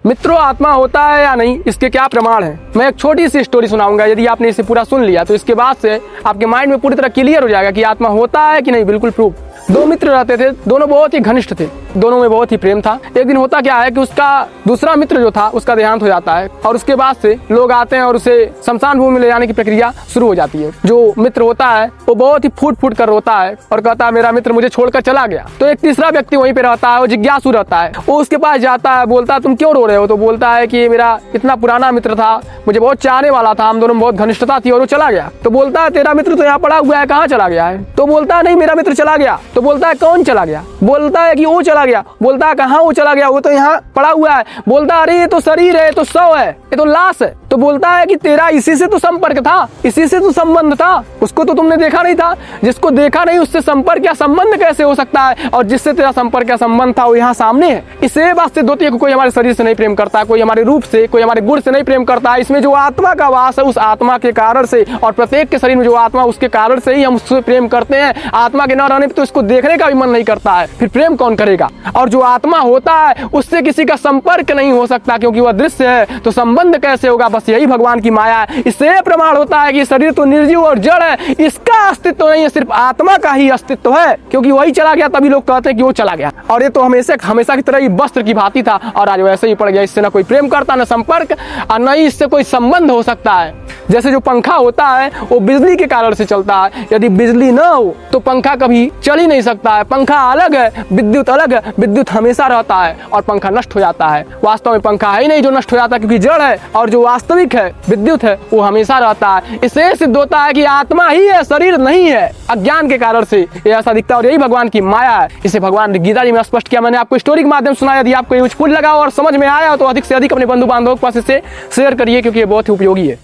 मित्रों, आत्मा होता है या नहीं, इसके क्या प्रमाण है? मैं एक छोटी सी स्टोरी सुनाऊंगा। यदि आपने इसे पूरा सुन लिया तो इसके बाद से आपके माइंड में पूरी तरह क्लियर हो जाएगा कि आत्मा होता है कि नहीं। बिल्कुल प्रूफ। दो मित्र रहते थे, दोनों बहुत ही घनिष्ठ थे, दोनों में बहुत ही प्रेम था। एक दिन होता क्या है कि उसका दूसरा मित्र जो था उसका देहांत हो जाता है और उसके बाद से लोग आते हैं और उसे शमशान भूमि में ले जाने की प्रक्रिया शुरू हो जाती है। जो मित्र होता है वो बहुत ही फूट फूट कर रोता है और कहता है मेरा मित्र मुझे छोड़कर चला गया। तो एक तीसरा व्यक्ति वहीं पे रहता है, वो जिज्ञासु रहता है, वो उसके पास जाता है, बोलता है तुम क्यों रो रहे हो? तो बोलता है कि मेरा इतना पुराना मित्र था, मुझे बहुत चाहने वाला था, हम दोनों में बहुत घनिष्ठता थी और वो चला गया। तो बोलता है तेरा मित्र तो यहाँ पड़ा हुआ है, कहाँ चला गया है? तो बोलता है नहीं मेरा मित्र चला गया। तो बोलता है कौन चला गया? बोलता है कि वो चला गया। बोलता है कहाँ वो चला गया? वो तो यहाँ पड़ा हुआ है। बोलता है अरे ये तो शरीर है, ये तो शव है, ये तो लाश है। तो बोलता है कि तेरा इसी से तो संपर्क था, इसी से तो संबंध था, उसको तो तुमने देखा नहीं था। जिसको देखा नहीं उससे संपर्क या संबंध कैसे हो सकता है? और जिससे तेरा संपर्क या संबंध था वो यहाँ सामने है। इसे बात से दो तीन, कोई हमारे शरीर से नहीं प्रेम करता, कोई हमारे रूप से, कोई हमारे गुण से नहीं प्रेम करता है। इसमें जो आत्मा का वास है उस आत्मा के कारण से, और प्रत्येक के शरीर में जो आत्मा उसके कारण से ही हम उससे प्रेम करते हैं। आत्मा के न रहने पर तो इसको देखने का भी मन नहीं करता है, फिर प्रेम कौन करेगा? और जो आत्मा होता है उससे किसी का संपर्क नहीं हो सकता क्योंकि वह दृश्य है, तो संबंध कैसे होगा? बस यही भगवान की माया है। इससे प्रमाण होता है कि शरीर तो निर्जीव और जड़ है, इसका अस्तित्व नहीं है, सिर्फ आत्मा का ही अस्तित्व है। क्योंकि वही चला गया तभी लोग कहते हैं कि वो चला गया। और ये तो हमेशा की तरह ही वस्त्र की भांति था और आज वैसे ही पड़ गया। इससे ना कोई प्रेम करता, ना संपर्क, और न ही इससे कोई संबंध हो सकता है। जैसे जो पंखा होता है वो बिजली के कारण से चलता है, यदि बिजली न हो तो पंखा कभी चल ही नहीं सकता है। पंखा अलग है, विद्युत अलग है, विद्युत हमेशा रहता है और पंखा नष्ट हो जाता है। वास्तव में पंखा है ही नहीं जो नष्ट हो जाता है, क्योंकि जड़ है, और जो वास्तविक है विद्युत है वो हमेशा रहता है। इससे सिद्ध होता है कि आत्मा ही है, शरीर नहीं है। अज्ञान के कारण से ये ऐसा दिखता है और यही भगवान की माया है। इसे भगवान ने गीता जी में स्पष्ट किया। मैंने आपको स्टोरी के माध्यम सुनाया। यदि आपको यूजफुल लगा और समझ में आया तो अधिक से अधिक अपने बंधु बांधवों के पास इसे शेयर करिए, क्योंकि ये बहुत ही उपयोगी है।